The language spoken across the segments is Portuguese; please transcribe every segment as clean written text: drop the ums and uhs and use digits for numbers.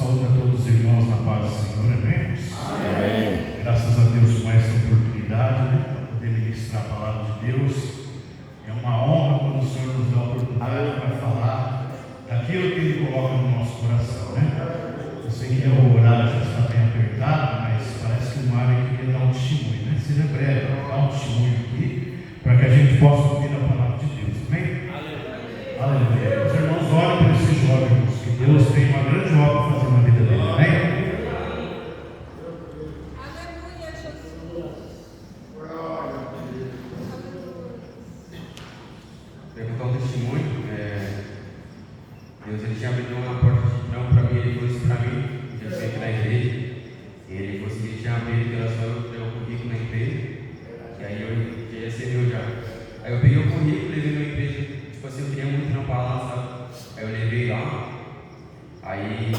Saúde a todos os irmãos na paz do Senhor, amém? Amém. Graças a Deus por essa oportunidade, para poder ministrar a palavra de Deus. É uma honra quando o Senhor nos dá a oportunidade para falar daquilo que Ele coloca no nosso coração, Eu sei que o horário já está bem apertado, mas parece que o Mário queria dar um testemunho, Seja breve, dar um testemunho aqui, para que a gente possa ouvir a palavra de Deus, amém? Aleluia. Os irmãos olhem para esses jovens, que Deus tem uma grande obra para fazer na vida dele, amém? Eu vou dar um testemunho. Deus ele já me deu uma porta de trampo para mim, ele falou isso para mim, já fui aqui na igreja. Ele falou assim, ele tinha pedido que era só eu ter o currículo na empresa, e aí eu já ia ser meu já. Aí eu peguei o currículo, levei na empresa, tipo assim, eu queria muito trampar lá, sabe? Aí eu levei lá, aí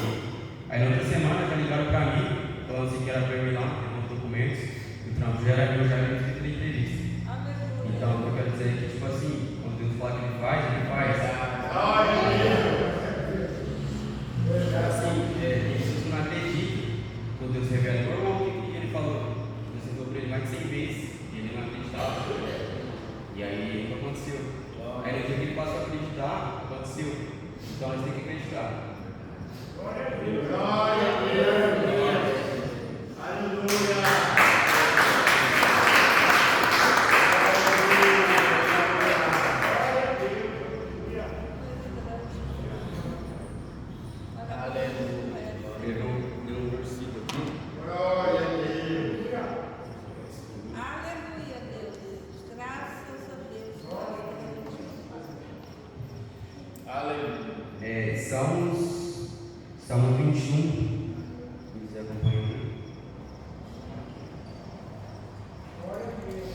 na outra semana já ligaram para mim, falando assim que era para eu ir lá, ter uns documentos, e o trampo já era meu, já era feito na entrevista. Então, o que eu quero dizer é que, tipo assim, quando Deus fala que ele faz, assim, tem pessoas que não acreditam quando Deus revela normal o que ele falou. Você falou para ele mais de 100 vezes e ele não acreditava. E aí, o que aconteceu? Aí no dia que ele passou a acreditar, aconteceu. Então, nós temos que acreditar. Glória a Deus. Glória a Deus. Aleluia. Salmo 21, se quiser acompanhar.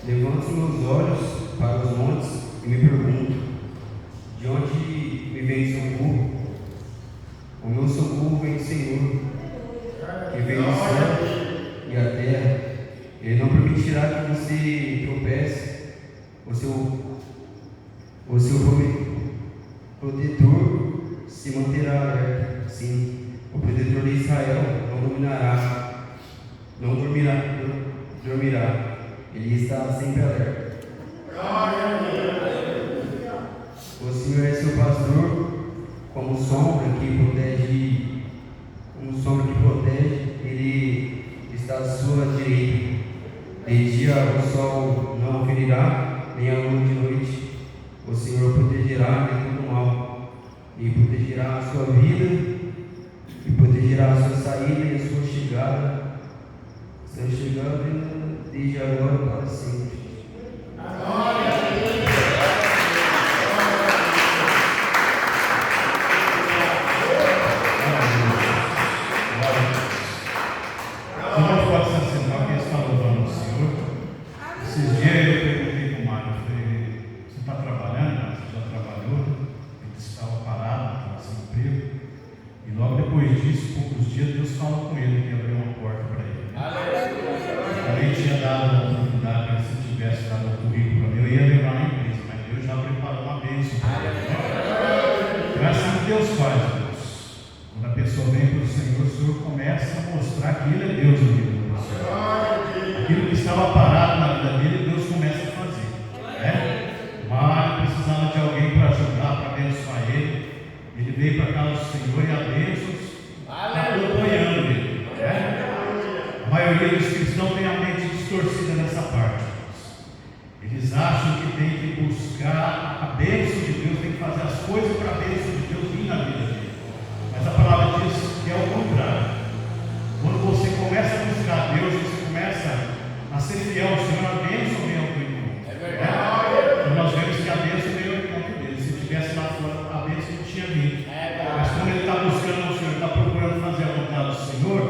Levanto os meus olhos para os montes e me pergunto: de onde me vem socorro? O meu socorro vem do Senhor, que vem do céu e a terra. Ele não permitirá que você tropece. O seu protetor se manterá alerta. Sim, o protetor de Israel não dormirá. Ele está sempre alerta. O Senhor é seu pastor, como sombra que protege, ele está à sua direita. De dia o sol não ferirá, nem a lua de noite. O Senhor protegerá de todo mal, e protegerá a sua vida, e protegerá a sua saída e a sua chegada, desde agora para sempre. Glória a Deus. Você não pode se assentar que está louvando o Senhor. Esses dias eu perguntei para o Mário, você está trabalhando? Você já trabalhou? Ele estava parado, estava sem emprego. E logo depois disso, poucos dias, Deus falou com ele que abriu uma porta para ele. Também tinha dado a oportunidade para se tivesse dado o currículo para mim, eu ia levar na empresa, mas Deus já preparou uma bênção para ele. Eu acho que Deus faz, Deus. Quando a pessoa vem para o Senhor começa a mostrar que Ele é Deus no vida do Senhor. Aquilo que estava parado na vida dele, Deus começa a fazer. Mas precisava de alguém para ajudar, para abençoar ele. Ele veio para a casa do Senhor e a bênção está acompanhando ele. A maioria dos cristãos tem a mente distorcida nessa parte. Eles acham que tem que buscar a bênção de Deus, tem que fazer as coisas para a bênção de Deus vir na vida dele. Mas a palavra diz que é o contrário. Quando você começa a buscar Deus, você começa a ser fiel ao Senhor, a bênção vem ao teu encontro. E nós vemos que a bênção veio ao encontro dele. Se estivesse lá fora, a bênção não tinha vindo. Mas quando ele está buscando ao Senhor, está procurando fazer a vontade do Senhor,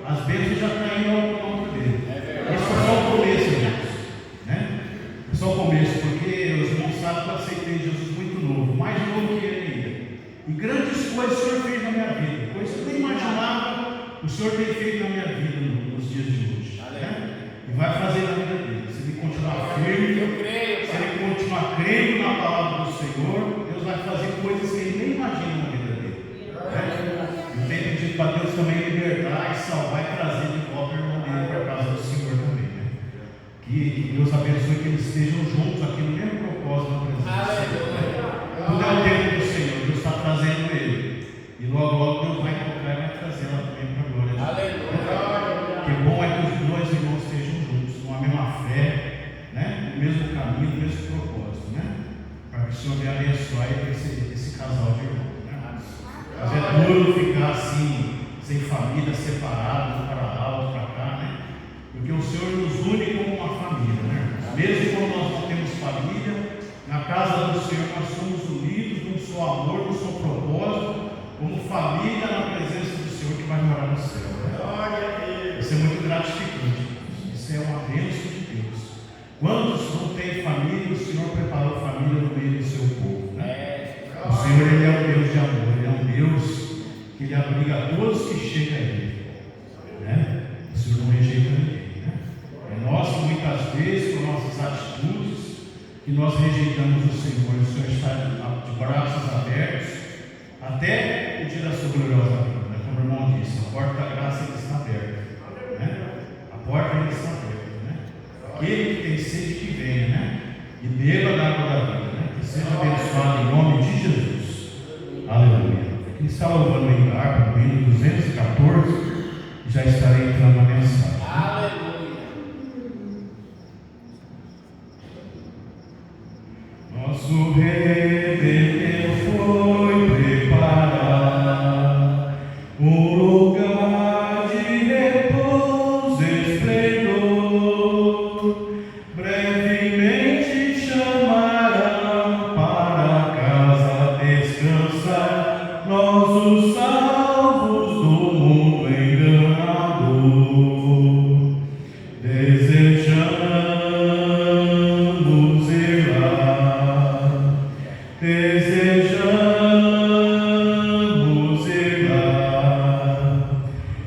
as bênçãos já estão indo ao encontro dele. Isso é só o começo, irmãos. É só o começo, porque os irmãos sabem que eu aceitei Jesus muito novo, mais novo que ele ainda. E grandes coisas o Senhor fez na minha vida, coisas que eu nem imaginava, o Senhor tem feito na minha vida nos dias de hoje. E vai fazer na vida dele. Se ele continuar firme, se ele continuar crendo na palavra do Senhor, Deus vai fazer coisas que ele nem imagina na vida dele. No tempo de para Deus também libertar e salvar e trazer de volta o irmão dele para a casa do Senhor também, né? Que Deus abençoe, que eles estejam juntos aqui no mesmo propósito na presença do Senhor, né? Tudo é o tempo do Senhor, Deus está trazendo ele. E logo, logo Deus vai tocar e vai trazer ela também para a glória de Deus. Que bom é que os dois irmãos estejam juntos, com a mesma fé, né? No mesmo caminho, no mesmo propósito, né? Para que o Senhor venha abençoar esse casal de irmãos. Mas é duro ficar assim, sem família, separado, um para lá, outro para cá, né? Porque o Senhor nos une como uma família, né? Mesmo quando nós não temos família, na casa do Senhor nós somos unidos num só amor, num só propósito, como família na presença do Senhor que vai morar no céu. Né? Isso é muito gratificante. Isso é uma bênção de Deus. Quantos não têm família, o Senhor preparou família no meio do seu povo, né? O Senhor, Ele é um Deus de amor, Ele é um Deus que Ele abriga todos que chegam a Ele, né? O Senhor não rejeita ninguém, né? É nós, muitas vezes, com nossas atitudes, que nós rejeitamos o Senhor. O Senhor está de braços abertos até o dia da sua gloriosa vinda, né? Como o irmão disse, a porta da graça Ele está aberta, né? A porta Ele está aberta, né? Aquele que tem sede que venha, né? E beba da água da vida, né? Que seja abençoado em nome de Jesus. Aleluia. Quem está louvando em harpa, no hino 214, já estarei entrando na mensagem. Aleluia. Nosso Redentor foi preparar um lugar de repouso e esplendor. Brevemente chamarão para casa descansar, nós os salvos do mundo enganador. Desejamos ir lá, desejamos ir lá,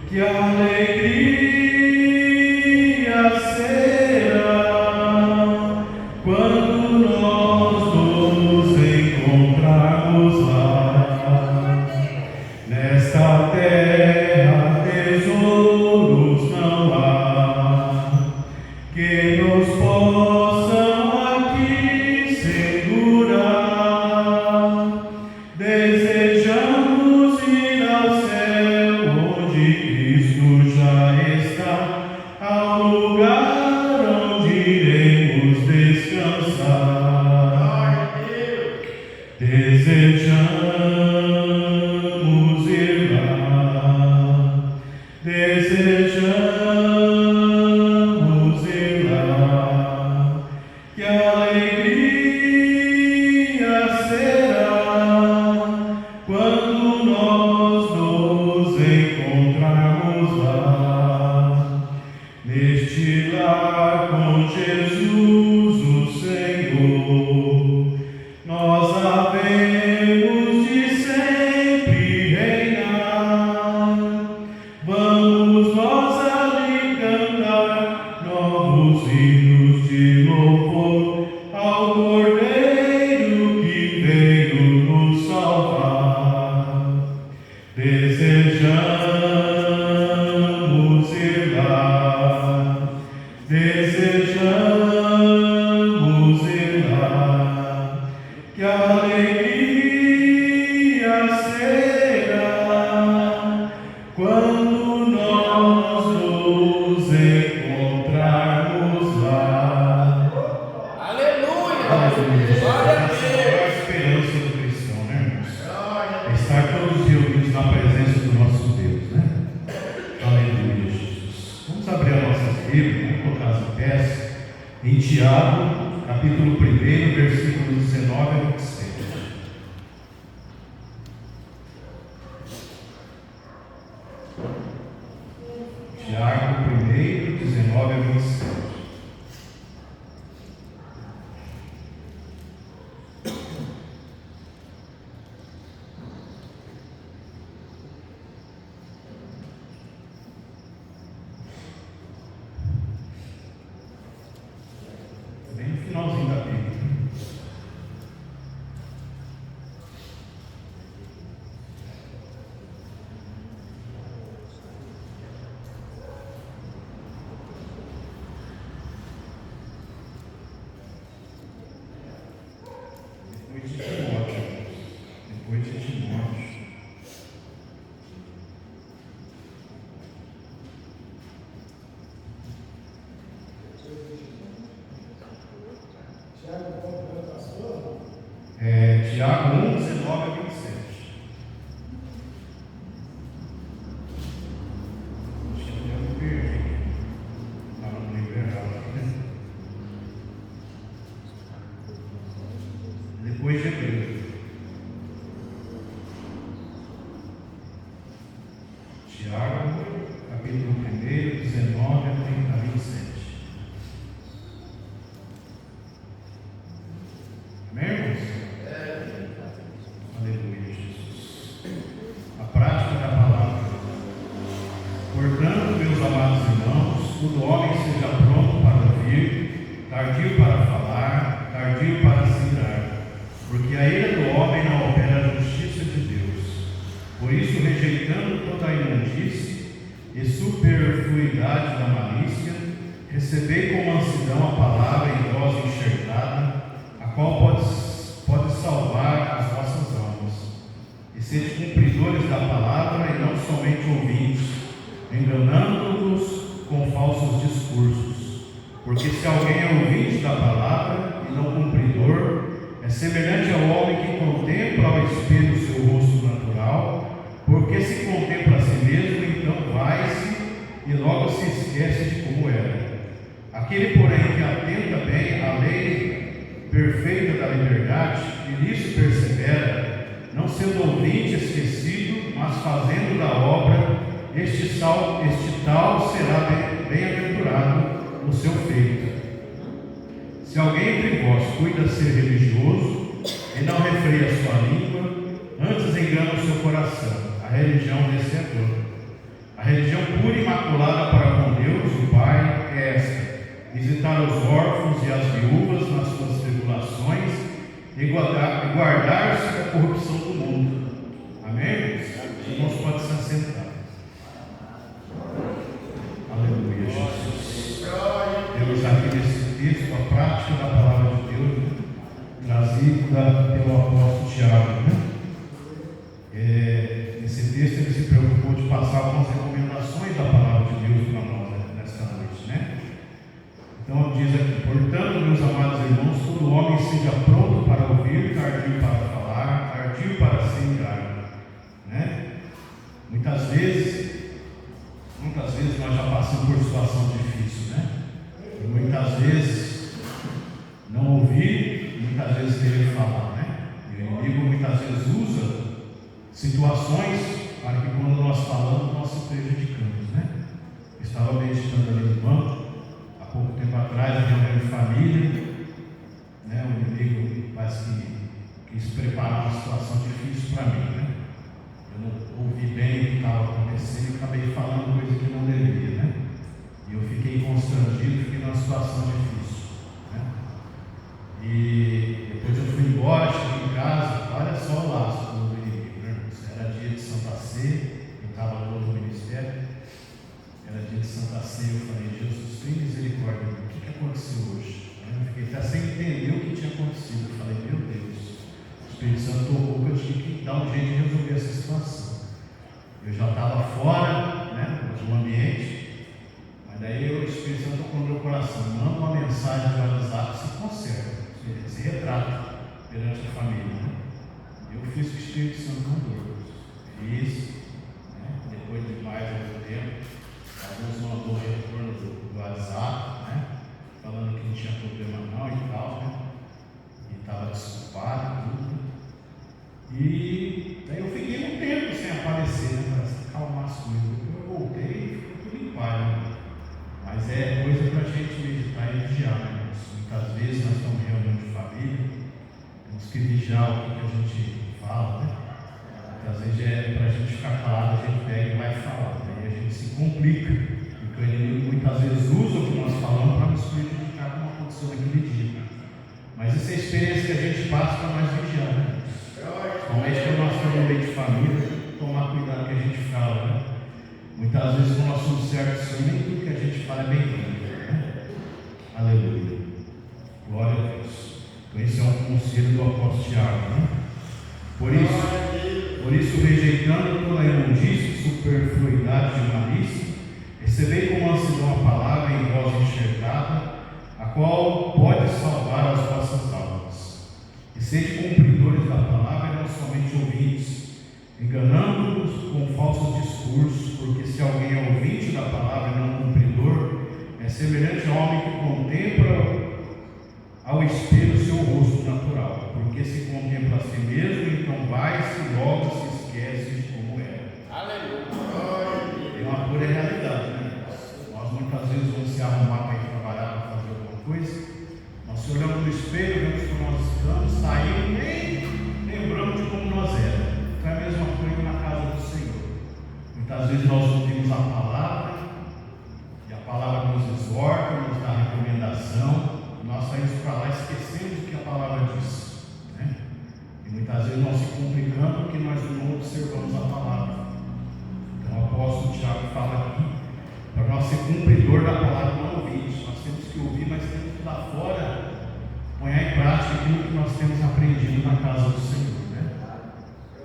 que alegria será quando nós nos encontrarmos lá. Nesta terra tesouros não há que nos possam aqui segurar. Desejamos ir ao céu onde Cristo já está, ao lugar onde iremos descansar. Desejamos ir lá, desejamos ir lá, que alegria será quando nós nos encontrarmos lá, neste lar com Jesus o Senhor. Nós havemos de sempre reinar. Vamos nós ali cantar novos hinos de louvor ao Cordeiro que veio nos salvar. Desejamos ir lá, desejamos ir lá, que alegria será quando nós nos encontrarmos lá. Aleluia. Aleluia. Glória a Essa é a Deus. maior esperança do cristão, né, irmãos? É estar todos reunidos na presença do nosso Deus, né? Aleluia, Jesus. Vamos abrir as nossas Bíblias, vamos colocar as pés em Tiago, capítulo 1, versículo 19 a 26. Tiago 1, 19 a 27. Bem no finalzinho da Bíblia. Tiago 1, 19 a 27. Acho que eu me perdi aqui. Estava no livro errado aqui, né? Depois de Hebreus. Tiago, capítulo 1, 19 a 27. Amém, irmãos? Aleluia, Jesus. A prática da palavra. Portanto, meus amados irmãos, todo homem seja pronto para ouvir, tardio para falar, tardio para se irar, porque a ira do homem não opera a justiça de Deus. Por isso, rejeitando toda a imundície e superfluidade da malícia, recebei com mansidão a palavra em dose enxertada, a qual pode salvar as vossas almas. E sede cumpridores da palavra e não somente ouvintes, enganando-vos com falsos discursos. Porque se alguém é ouvinte da palavra e não cumpridor, é semelhante ao homem que contempla ao espelho o seu rosto natural, porque se contempla a si mesmo, então vai-se e logo se esquece de como era. Aquele, porém, que atenta bem à lei perfeita da liberdade e nisso persevera, não sendo ouvinte esquecido, mas fazendo da obra, este tal será bem-aventurado no seu feito. Se alguém entre vós cuida ser religioso e não refreia a sua língua, antes engana o seu coração, a religião desse é toda. A religião pura e imaculada para com Deus, o Pai, é esta: visitar os órfãos e as viúvas nas suas tribulações e guardar-se da corrupção do mundo. Amém? Os irmãos podem se assentar. Aleluia, Jesus. Temos aqui nesse texto a prática da palavra de Deus, trazida pelo apóstolo Tiago, Nesse texto ele se preocupou de passar algumas recomendações da palavra de Deus para nós nesta noite, Então diz aqui: portanto, meus amados irmãos, todo homem seja pronto para ouvir, tardio para falar, tardio para se irar, Muitas vezes nós já passamos por situação difícil, E muitas vezes não ouvir, muitas vezes querer falar, E o inimigo muitas vezes usa situações para que quando nós falamos nós se prejudicamos, Estava meditando ali no banco há pouco tempo atrás, reunião de família, O inimigo parece que quis preparar uma situação difícil para mim, Eu não ouvi bem o que estava acontecendo e acabei falando coisa que não deveria, E eu fiquei constrangido, fiquei numa situação difícil, E depois eu fui embora, cheguei em casa, olha só o laço do inimigo, Era dia de Santa Ceia, eu estava no outro ministério, era dia de Santa Ceia, eu falei: Jesus, tem misericórdia, o que aconteceu hoje? Eu fiquei até sem entender o que tinha acontecido. Eu falei: meu Deus, o Espírito Santo tocou que eu tinha que dar um jeito de resolver essa situação. Eu já estava fora do ambiente, mas daí o Espírito Santo tocou no meu coração: manda uma mensagem de WhatsApp, se conserta, se retrata perante a família. Eu fiz o que o Espírito Santo mandou, fiz, depois de mais algum tempo, alguns mandou retorno do WhatsApp, falando que não tinha problema não e tal, e estava desculpado e tudo. E daí eu fiquei um tempo sem aparecer, para se acalmar as coisas. Eu voltei e ficou tudo em paz, Mas é coisa para a gente meditar e vigiar, Muitas vezes nós estamos em reunião de família, temos que vigiar o que a gente fala, Às vezes é para a gente ficar calado, a gente pega e vai falar, Aí a gente se complica, porque o inimigo muitas vezes usa o que nós falamos para nos prejudicar, como aconteceu naquele dia. Mas essa é a experiência que a gente passa para nós vigiar, Principalmente quando nós estamos no meio de família, tomar cuidado que a gente fala, Muitas vezes quando nós somos certos, nem tudo que a gente fala é bem-vindo, Aleluia. Glória a Deus. Então esse é um conselho do apóstolo Tiago, Por isso, rejeitando toda a imundície e superfluidade de malícia, recebei com mansidão a palavra em voz enxertada, a qual pode salvar as vossas almas. E sede cumpridores da palavra e não somente ouvintes, enganando-nos com falsos discursos, porque se alguém é ouvinte da palavra e não cumpridor, é semelhante ao homem que contempla ao espelho seu rosto natural, porque se contempla a si mesmo, então vai-se e logo se esquece de como é. Aleluia. É uma pura realidade, né? Nós muitas vezes vamos se arrumar para ir trabalhar, para fazer alguma coisa, nós se olhamos no espelho, vemos como nós estamos, saímos, nem lembramos de como nós éramos. Então é a mesma coisa na casa do Senhor. Muitas vezes nós ouvimos a palavra, e a palavra nos exorta, nos dá recomendação, e nós saímos para lá esquecendo o que a palavra diz, né? E muitas vezes nós se complicamos porque nós não observamos a palavra. Então o apóstolo Tiago fala aqui, para nós ser cumpridor da palavra, não ouvinte. Nós temos que ouvir, mas temos que lá fora pôr em prática aquilo que nós temos aprendido na casa do Senhor, né?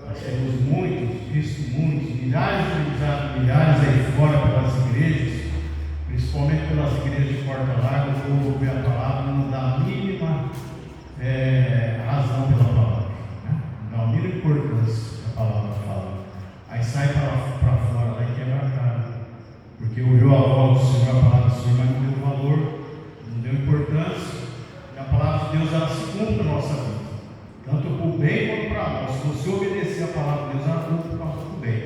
Nós temos muitos, visto muitos, milhares aí fora pelas igrejas, principalmente pelas igrejas de Porta Larga, o povo ouve a palavra e não dá a mínima razão pela palavra, né? Não dá a mínima importância que a palavra fala. Aí sai para fora lá e quebra a cara, porque ouviu a voz do Senhor, a palavra do Senhor, mas não deu valor, não deu importância. E a palavra de Deus, ela se cumpre na nossa vida, tanto para o bem quanto para mal. Se você obedecer a palavra de Deus, ela cumpre para o bem.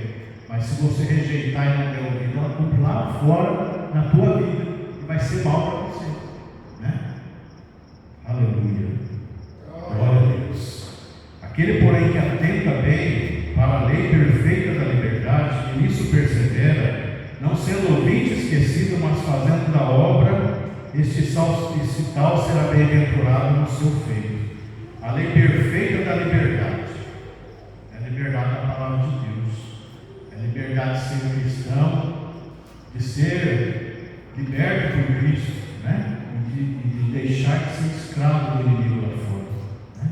Mas se você rejeitar e não der ouvido, ela cumpre lá fora na tua vida e vai ser mal para você, né? Aleluia. Glória a Deus. Aquele, porém, que atenta bem para a lei perfeita da liberdade, e nisso persevera, não sendo ouvinte esquecido, mas fazendo da obra, esse tal será bem-aventurado no seu feito. A lei perfeita da liberdade é a liberdade da palavra de Deus, é a liberdade de ser cristão, de ser liberto por Cristo, né? E de deixar de ser escravo do inimigo lá fora, né?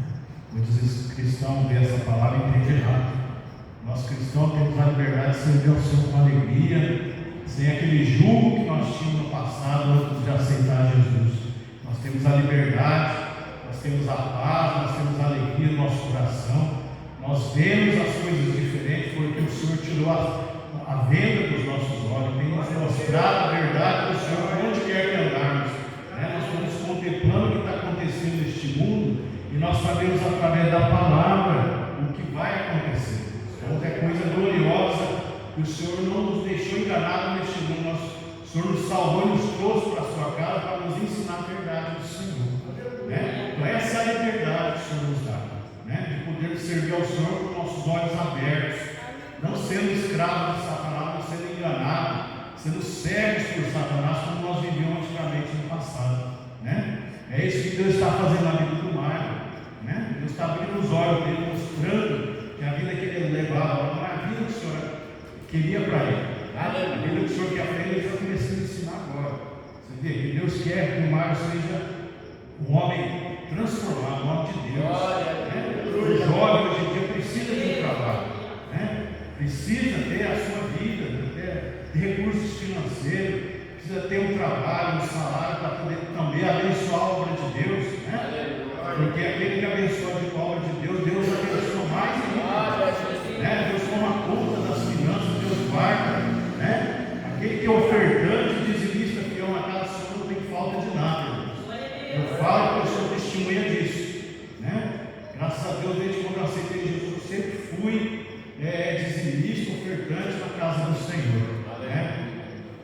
Muitas vezes cristãos veem essa palavra e entendem errado. Nós cristãos temos a liberdade de servir ao Senhor com alegria, sem aquele jugo que nós tínhamos no passado antes de aceitar Jesus. Nós temos a liberdade, nós temos a paz, nós temos a alegria no nosso coração. Nós vemos as coisas diferentes porque o Senhor tirou a venda dos nossos olhos, tem nos mostrado a verdade do Senhor por onde quer que andarmos, né? Nós estamos contemplando o que está acontecendo neste mundo e nós sabemos através da palavra o que vai acontecer. Então é coisa gloriosa que o Senhor não nos deixou enganados neste mundo. O Senhor nos salvou e nos trouxe para a sua casa para nos ensinar a verdade do Senhor, né? Então essa é a liberdade que o Senhor nos dá, né? De poder servir ao Senhor com nossos olhos abertos, não sendo escravos de Satanás, não sendo enganados, sendo cegos por Satanás, como nós vivíamos antigamente no passado, né? É isso que Deus está fazendo na vida do Mário, né? Deus está abrindo os olhos dele, mostrando que a vida que ele levava não é a vida que o Senhor queria para ele. A vida que o Senhor quer para ele, ele está começando a ensinar agora. Você vê que Deus quer que o Mário seja um homem transformado, um homem de Deus, né? O jovem hoje em dia precisa de um trabalho, né? Precisa ter a sua vida, ter recursos financeiros, precisa ter um trabalho, um salário para poder também abençoar a obra de Deus, né? Porque aquele que abençoa a obra de Deus, Deus abençoa mais ainda, né? Deus toma conta das finanças, Deus guarda, né? Aquele que é ofertante, dizimista, fiel na casa do Senhor, não tem falta de nada, irmãos. Eu falo que eu sou testemunha disso, né? Graças a Deus, desde quando eu aceitei Jesus, eu sempre fui dizimista, ofertante na casa do Senhor, né?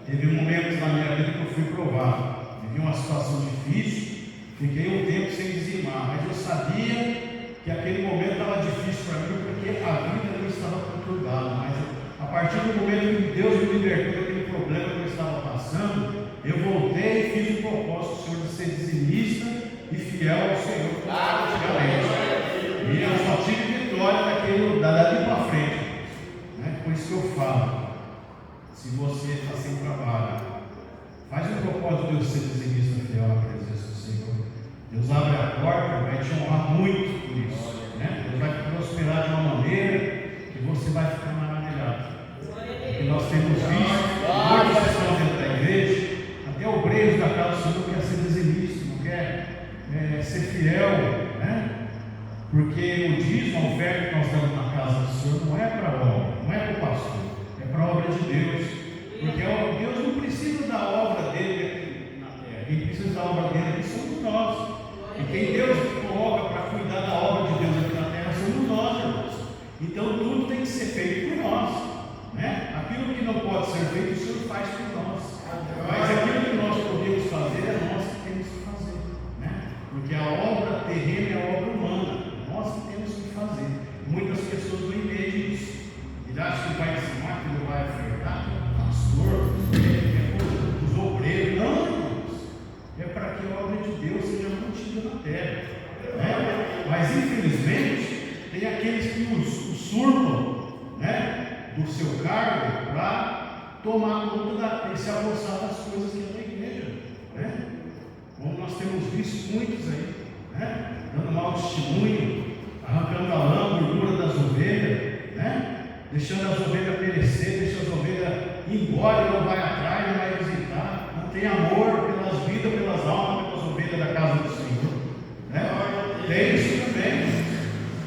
Teve momentos na minha vida que eu fui provar, vivi uma situação difícil, fiquei um tempo sem dizimar, mas eu sabia que aquele momento estava difícil para mim, porque a vida não estava conturbada, mas a partir do momento que Deus me libertou daquele problema que eu estava passando, eu voltei e fiz o propósito, Senhor, de ser dizimista e fiel ao Senhor, antigamente. E eu só tive vitória dali para frente, né? Por isso que eu falo, se você está sem trabalho, faz o propósito de ser dizimista fiel à presença do Senhor. Deus abre a porta, vai te honrar muito por isso, né? Deus vai te prosperar de uma maneira que você vai ficar maravilhado. Porque nós temos visto, muitos estão dentro da igreja, até obreiros da casa do Senhor quer ser dizimista, não quer ser fiel, né? Por a obra dele aqui somos nós. E quem Deus coloca para cuidar da obra de Deus aqui na terra somos nós, irmãos. Então tudo tem que ser feito por nós, né? Aquilo que não pode ser feito, o Senhor faz por nós. Mas aquilo que nós podemos fazer é nós que temos que fazer, né? Porque a obra terrena é a obra humana, nós que temos que fazer. Muitas pessoas não entendem isso. Ele acha que vai ensinar, que não vai ofertar, pastor, os obreiros. Não, irmãos. É para que a obra de Deus seja mantida na terra, né? Mas infelizmente tem aqueles que usurpam, né, do seu cargo para tomar conta e se apossar das coisas que é da igreja, né? Como nós temos visto muitos aí, né, dando mau testemunho, arrancando a lã, gordura das ovelhas, né, deixando as ovelhas perecer, deixa as ovelhas ir embora e não vai atrás, não vai visitar, não tem amor pelas vidas, pelas almas, pelas ovelhas da casa do Senhor, né? Tem isso também,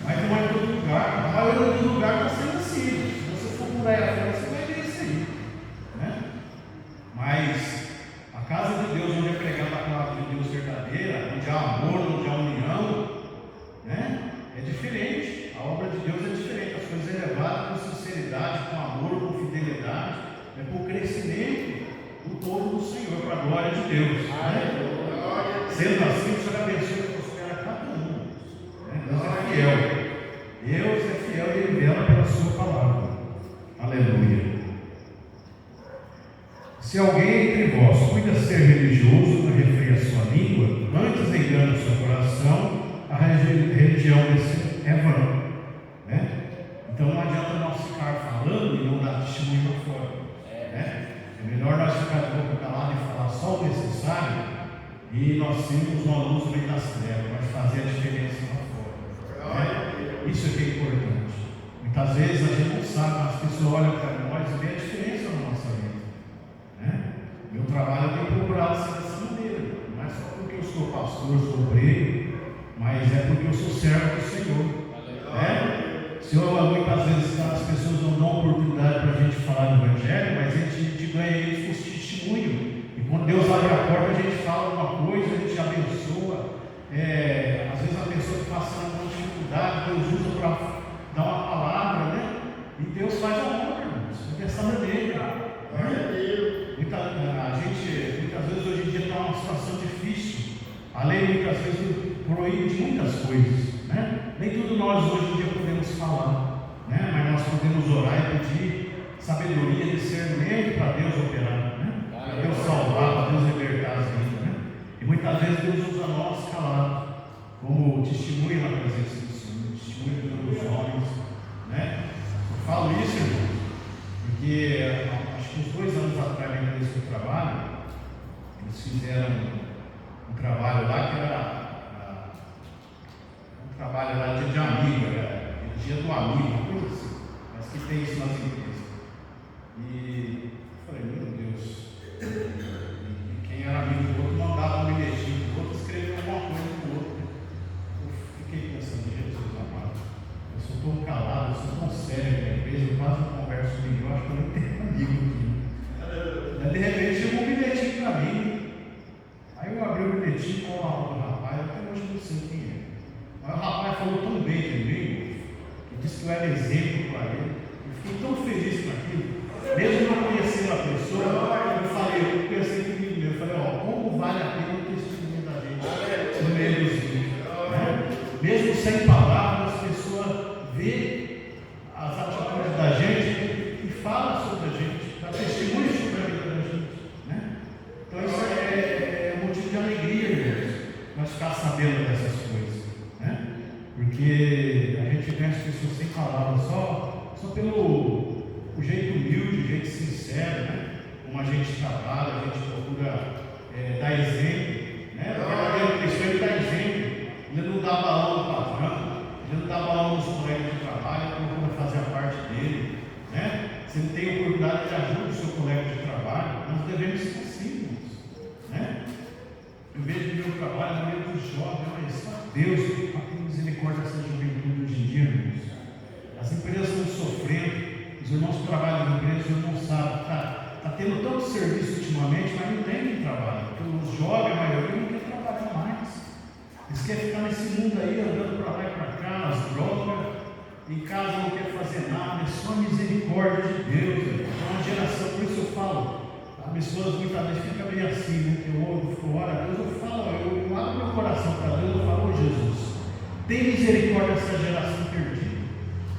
mas não é em todo lugar. A maioria do lugar está sendo assim. Se você for por aí afora, você vai ver isso aí, né? Mas a casa de Deus, onde é pregada a palavra de Deus verdadeira, onde há amor, onde há união, né, é diferente. A obra de Deus é diferente. As coisas elevadas com sinceridade, com amor, com fidelidade, é por crescimento do povo do Senhor, para a glória de Deus, né? Sendo assim, o Senhor abençoe e prospera cada um, né? Deus é fiel. Deus é fiel e Ele vela pela sua palavra. Aleluia. Se alguém entre vós cuida ser religioso, não refreia sua língua, antes engana o seu coração, a religião desse é vã, né? Então não adianta nós ficar falando e não dar testemunho para fora, né? É melhor nós ficar de boca calada e falar só o necessário e nós sermos uma luz no meio das trevas, mas fazer a diferença lá fora, né? Isso é que é importante. Muitas vezes a gente não sabe, as pessoas olham para nós e vê a diferença na nossa vida, né? Meu trabalho eu tenho procurado ser dessa maneira, não é só porque eu sou pastor, sou obreiro, mas é porque eu sou servo do Senhor, né? Senhor, muitas vezes as pessoas não dão oportunidade para a gente falar do Evangelho, mas a gente ganha eles com testemunho. E quando Deus abre a porta, a gente fala alguma coisa, a gente abençoa. Às vezes a pessoa está passando uma dificuldade, Deus usa para dar uma palavra, né? E Deus faz a obra, irmãos, dessa maneira, né? Muitas vezes hoje em dia está uma situação difícil. A lei muitas vezes proíbe muitas coisas, né? Nem tudo nós hoje em dia podemos falar, né? Mas nós podemos orar e pedir sabedoria, discernimento para Deus operar, né? Para Deus salvar, para Deus libertar as vidas, né? E muitas vezes Deus usa nós calados, como testemunha na presença do Senhor, testemunha dos homens, né? Eu falo isso, irmão, porque acho que uns 2 anos atrás, na empresa que eu trabalho, eles fizeram um trabalho lá que era um trabalho lá de amigo, era dia do amigo, coisa assim, mas que tem isso nas empresas. E eu falei, meu Deus, e quem era amigo do outro mandava um bilhetinho do outro, escrevia alguma coisa do outro. Eu fiquei pensando, Jesus amado, eu sou tão calado, eu sou tão sério na empresa, eu quase não converso comigo, eu acho que eu não tenho amigo aqui. Aí, de repente chegou um bilhetinho para mim. Aí eu abri o bilhetinho com o nome do rapaz, até hoje não sei quem é. Mas o rapaz falou tão bem de mim, que disse que eu era exemplo para ele. Eu fiquei tão feliz com aquilo. Mesmo não conhecendo a pessoa, eu pensei comigo mesmo, eu falei, como vale a pena o testemunho da gente no meio dos vídeos, né? Mesmo sem palavras, as pessoas vê as atitudes da gente e fala sobre a gente, dá testemunho sobre a vida da gente, né? Então isso é motivo de alegria, irmãos, nós ficar sabendo dessas coisas, né? Porque a gente vê as pessoas sem palavras, só pelo o jeito humilde, o jeito sincero, né? Como a gente trabalha, a gente procura dar exemplo, né? O verdadeiro cristão, ele dá exemplo, ele não dá balão no patrão, ele não dá balão nos colegas de trabalho, ele procura fazer a parte dele, né? Se ele tem oportunidade, ele ajuda o seu colega de trabalho. Nós devemos ser assim, né? Eu vejo no meu trabalho, no meio dos jovens, olha só, Deus tem misericórdia dessa juventude hoje em dia, irmãos. As empresas estão sofrendo, os irmãos que trabalham na empresa, os irmãos não sabem, está tendo tanto serviço ultimamente. ultimamente, mas não tem trabalho. Porque os jovens, a maioria, não quer trabalhar mais. Eles querem ficar nesse mundo aí, andando para lá e para cá, nas drogas, em casa não quer fazer nada, é só a misericórdia de Deus. É uma geração, por isso eu falo, a minha esposa muitas vezes fica meio assim, né? Eu oro a Deus, eu falo, eu abro meu coração para Deus, eu falo, oh, Jesus, tem misericórdia dessa geração perdida.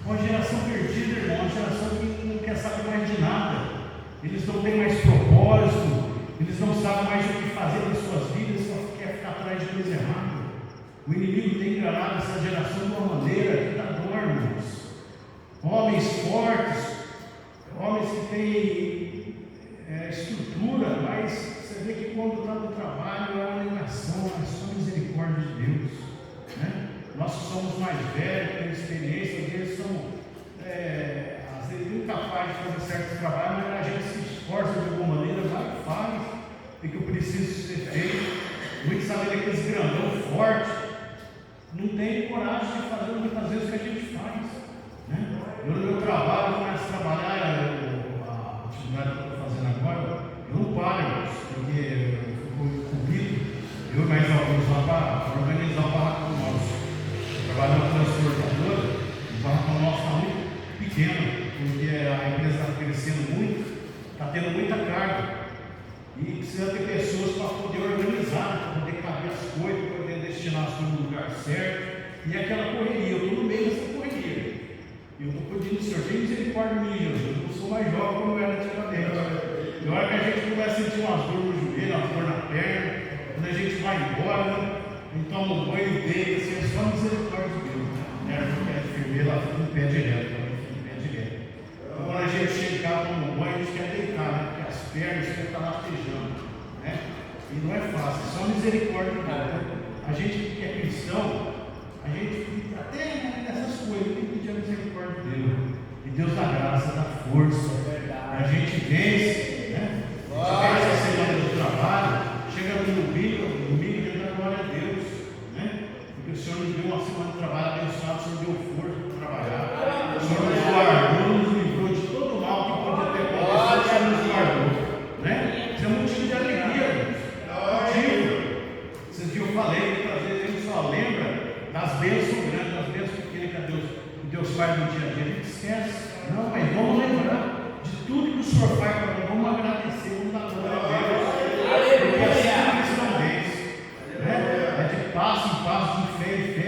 Uma geração perdida, irmão, uma geração que não quer saber mais de nada. Eles não têm mais propósito, eles não sabem mais o que fazer nas suas vidas, só quer ficar atrás de coisa errada. O inimigo tem enganado essa geração de uma maneira que dá dor, irmãos. Homens fortes, homens que têm estrutura, mas você vê que quando está no trabalho é uma negação, é só misericórdia de Deus, né? Nós que somos mais velhos, temos experiência, às vezes somos incapazes de fazer certo trabalho, mas a gente se esforça de alguma maneira, vai e faz, e que eu preciso ser feito. Muitos sabem aqueles grandão forte, não tem coragem de fazer muitas vezes o que a gente faz, né? Eu no meu trabalho, eu começo a trabalhar, a atividade que eu estou fazendo agora, eu não paro, porque eu fui convido, eu e mais alguns lá para organizar o barracão nosso. Trabalho na transportadora, o barracão nosso está muito pequeno, porque a empresa está crescendo muito, está tendo muita carga, e precisa ter pessoas para poder organizar, para poder caber as coisas, para poder destinar as coisas no lugar certo, e aquela correria, eu estou no meio dessa correria, e eu estou pedindo, Senhor, tem misericórdia de mim, Jesus, eu não sou mais jovem como eu era antigamente. Na hora que a gente começa a sentir umas dores no joelho, umas dores na perna, quando a gente vai embora, né? Então o banho dele, assim, é só misericórdia de Deus, né? Porque a enfermeira ela fica em pé direto, Então, quando a gente chega em casa, toma um banho, a gente quer deitar, né? Porque as pernas ficam estar latejando, né? E não é fácil, é só misericórdia de Deus. A gente que é cristão, a gente até nessas coisas tem que pedir a misericórdia de Deus. E Deus dá graça, dá força. A gente vence, né? A gente vence a semana do trabalho, chega no domingo e dá glória a Deus, né? Porque o Senhor nos deu uma semana de trabalho abençoada, o Senhor deu força para trabalhar, o Senhor nos guardou, nos livrou de todo mal que podia ter acontecido, o Senhor nos guardou, né? Isso é motivo de alegria, motivo. Esses dias eu falei, muitas vezes a gente só lembra das bênçãos grandes, das bênçãos pequenas que Deus faz no dia a dia, a gente esquece. Não, mas vamos lembrar de tudo que o Senhor faz para nós, vamos agradecer, vamos dar glória a Deus. Porque assim é a questão deles, né? É de passo em passo, de fé em fé,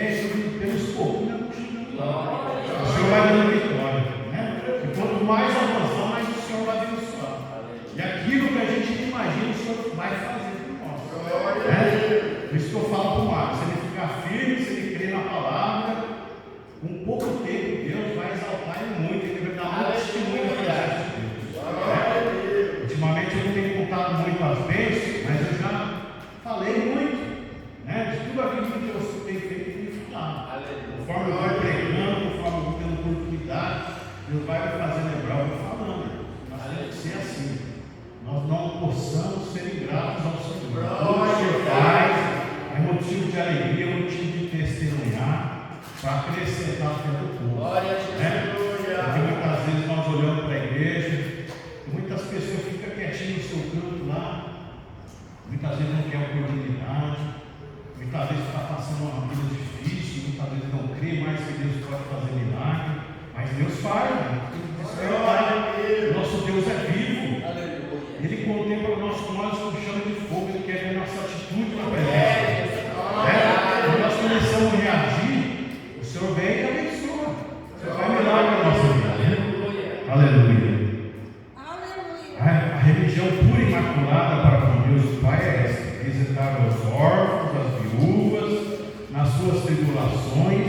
pelos pouquinhos, o Senhor vai dando vitória, né? E quanto mais avançar, mais o Senhor vai abençoar. E aquilo que a gente não imagina, o Senhor vai fazer por nós, né? Por isso que eu falo para o Marcos, se ele ficar firme, se ele crer na palavra, com pouco tempo Deus vai exaltar ele muito, ele vai dar muito testemunho da presença de Deus. Ultimamente eu não tenho contado muito as bênçãos, mas eu já falei muito, né? De tudo aquilo que Deus tem feito e tem falado. Conforme eu vou pregando, conforme eu vou tendo oportunidade, Deus vai me fazer lembrar, eu vou falando. Nós temos que ser assim. Nós não possamos ser ingratos ao Senhor. Tudo que Ele faz é motivo de alegria, é motivo de testemunhar, para acrescentar a fé do povo. Glória a Deus. Né? Porque muitas vezes nós olhamos para a igreja e muitas pessoas ficam quietinhas no seu canto lá, muitas vezes não quer oportunidade, muitas vezes está passando uma vida difícil, muitas vezes não crê mais que Deus pode fazer milagre, mas Deus faz, né? Nosso Deus é vivo. Ele contempla o nosso olhos com chama de fogo, Ele quer ver a nossa atitude na presença. Quando nós começamos a reagir, o Senhor vem e abençoa. O Senhor faz milagre na nossa vida. Aleluia. A religião pura e imaculada para com Deus o Pai é esta: visitar os órfãos, as viúvas, nas suas tribulações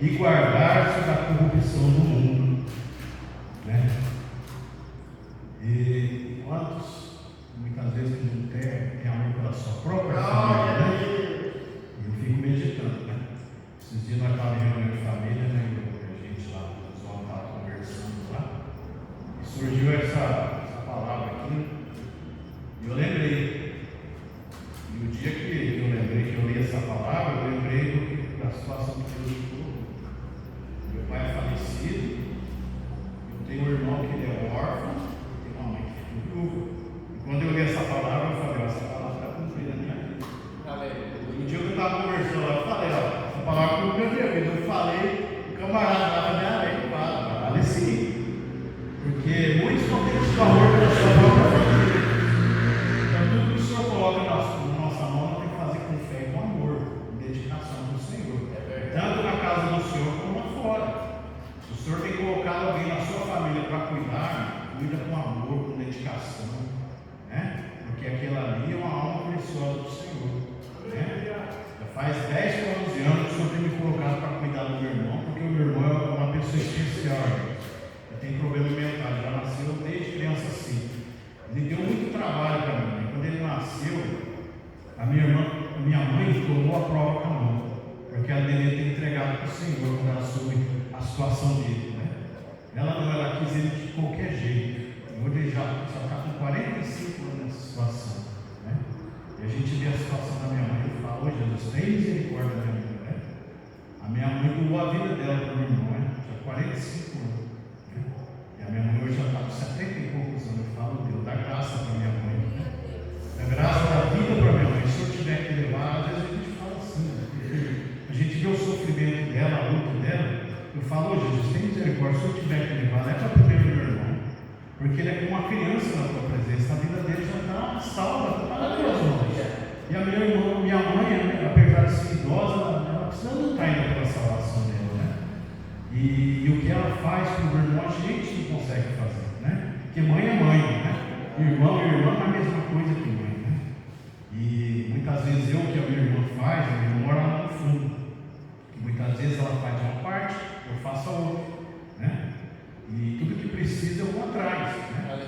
e guardar-se da corrupção do mundo. Né? E quantos, muitas vezes, que não tem amor pela sua própria família, né? Eu fico meditando, né? Esses dias nós estávamos em reunião de família, né? A gente lá, o pessoal estava conversando lá, e surgiu essa palavra aqui, e eu lembrei. E o dia que eu lembrei, que eu li essa palavra, eu lembrei da situação que Deus ficou. Meu pai é falecido, eu tenho um irmão que ele é órfão, e tenho uma mãe que é viúva. E quando eu li essa palavra, A minha mãe tomou a prova com a mão, porque ela deveria ter entregado para o Senhor quando ela soube a situação dele, né? Ela não, ela quis ele de qualquer jeito. Hoje ele já está com 45 anos nessa situação, né? E a gente vê a situação da minha mãe e fala: ô Jesus, tem misericórdia da minha mãe, né? A minha mãe doou a vida dela para o meu irmão, né? Já 45 anos, né? E a minha mãe hoje já está com 70 e poucos anos. Eu falo: Deus, dá graça para minha mãe, né? Dá graça da vida para minha mãe. Se eu tiver que levar, às vezes a gente fala assim, né? Porque a gente vê o sofrimento dela, a luta dela. Eu falo: ô Jesus, tem misericórdia, se eu tiver que levar, leva primeiro meu irmão, porque ele é como uma criança na tua presença, a vida dele já está salva, está nas tuas mãos. E a minha mãe, apesar de ser idosa, ela precisa lutar ainda pela salvação dela, né? E o que ela faz para o meu irmão, a gente não consegue fazer, né? Porque mãe é mãe, né? Irmão e irmã é a mesma coisa que mãe, né? E muitas vezes o que a minha irmã faz, a minha irmã mora lá no fundo. E muitas vezes ela faz uma parte, eu faço a outra, né? E tudo que precisa eu vou atrás, né?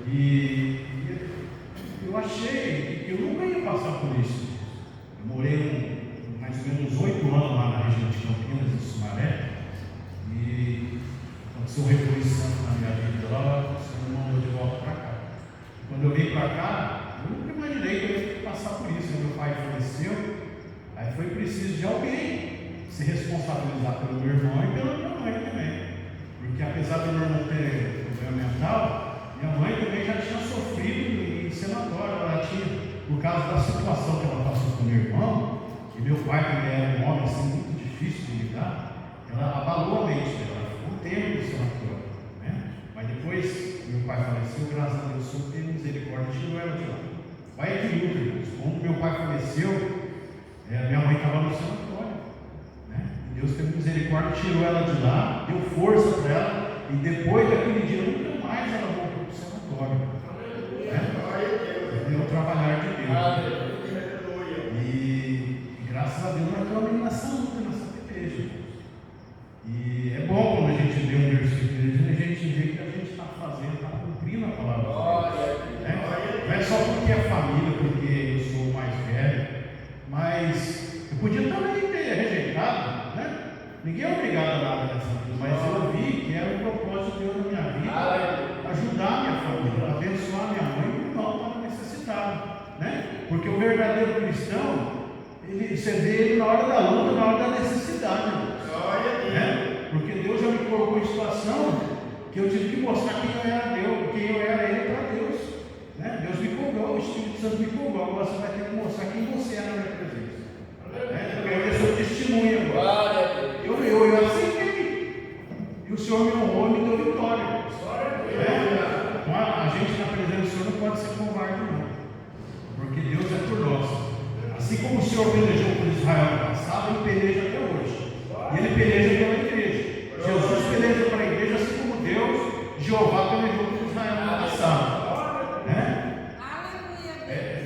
E eu achei que eu nunca ia passar por isso. Eu morei mais ou menos 8 anos lá na região de Campinas, em Sumaré, e aconteceu um revolução na minha vida lá, o Senhor me mandou de volta para cá. Quando eu vim para cá, eu nunca imaginei que eu ia passar por isso. Meu pai faleceu, aí foi preciso de alguém se responsabilizar pelo meu irmão e pela minha mãe também. Porque apesar do meu irmão ter problema mental, minha mãe também já tinha sofrido em sanatório. Ela tinha, por causa da situação que ela passou com meu irmão, e meu pai também era um homem assim, muito difícil de lidar, ela abalou a mente dela, ela ficou um tempo no sanatório, né? Mas depois meu pai faleceu, graças a Deus, o Senhor teve misericórdia e tirou ela de lá. Vai que luta, irmãos. Quando meu pai faleceu, minha mãe estava no sanatório, né? E Deus teve misericórdia, tirou ela de lá, deu força para ela, e depois daquele dia nunca mais ela voltou para o sanatório, né? Deu o trabalhar de Deus. E graças a Deus nós estamos nessa luta, nessa peleja. E é bom quando a gente vê um versículo e a gente vê que a gente está fazendo, está cumprindo a palavra de Deus, né? Não é só porque é família, porque eu sou o mais velho, mas eu podia também ter rejeitado, né? Ninguém é obrigado a nada nessa vida, mas eu vi que era o propósito de Deus na minha vida, ajudar a minha família, abençoar minha mãe e o irmão que estava necessitado, né? Porque o verdadeiro cristão, você vê ele na hora da luta, na hora da necessidade, né? Porque Deus já me colocou em situação que eu tive que mostrar quem eu era Deus, quem eu era Ele para Deus, né? Deus me cobrou, o Espírito Santo me cobrou. Agora você vai ter que mostrar quem você é na minha presença, né? Eu quero ter seu testemunho agora. Eu aceitei, e o Senhor me honrou e me deu vitória, né? Então a gente na presença do Senhor não pode ser covarde, não, porque Deus é por nós. Assim como o Senhor pelejou por Israel no passado, Ele peleja até hoje. E Ele peleja pela igreja. Jesus peleja para a igreja, assim como Deus, Jeová pelejou por Israel no passado, né?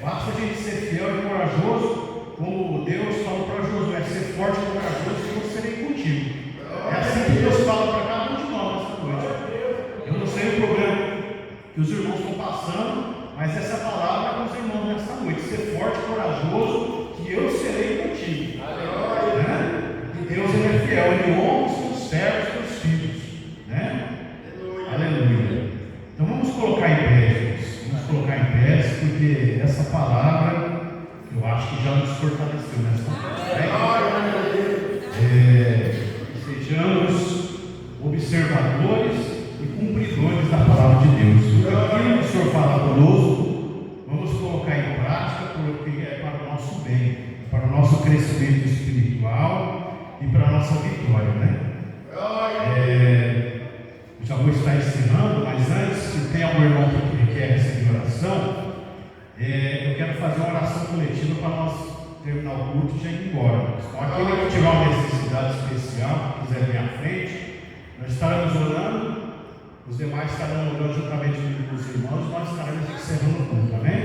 Basta a gente ser fiel e corajoso, como Deus falou para Josué: ser forte e corajoso, que eu serei contigo. É assim que Deus fala para cada um de nós nessa noite. Eu não sei o problema que os irmãos estão passando, mas essa palavra é para os irmãos nessa noite: ser forte e corajoso, que eu serei contigo. Né? E Deus, Ele é fiel, Ele honra os seus servos e os seus filhos, né? Aleluia. Então vamos colocar em pé, gente. Vamos colocar em pé, porque essa palavra eu acho que já nos fortaleceu nessa noite. Sejamos observadores e cumpridores da palavra de Deus. Tudo aquilo que o Senhor fala conosco, vamos colocar em prática, porque é para o nosso bem, para o nosso crescimento espiritual e para a nossa vitória, né? Já vou estar encerrando, mas antes, se tem algum irmão que quer receber oração, eu quero fazer uma oração coletiva para nós terminar o culto e já ir embora. Então, aquele que tiver uma necessidade especial, que quiser vir à frente, nós estaremos orando, os demais estarão orando juntamente com os irmãos, e nós estaremos encerrando o culto, amém?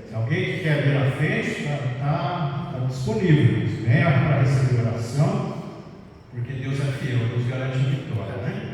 Se alguém que quer vir à frente, está disponível. Venha para receber oração, porque Deus é fiel, Deus garante a vitória, né?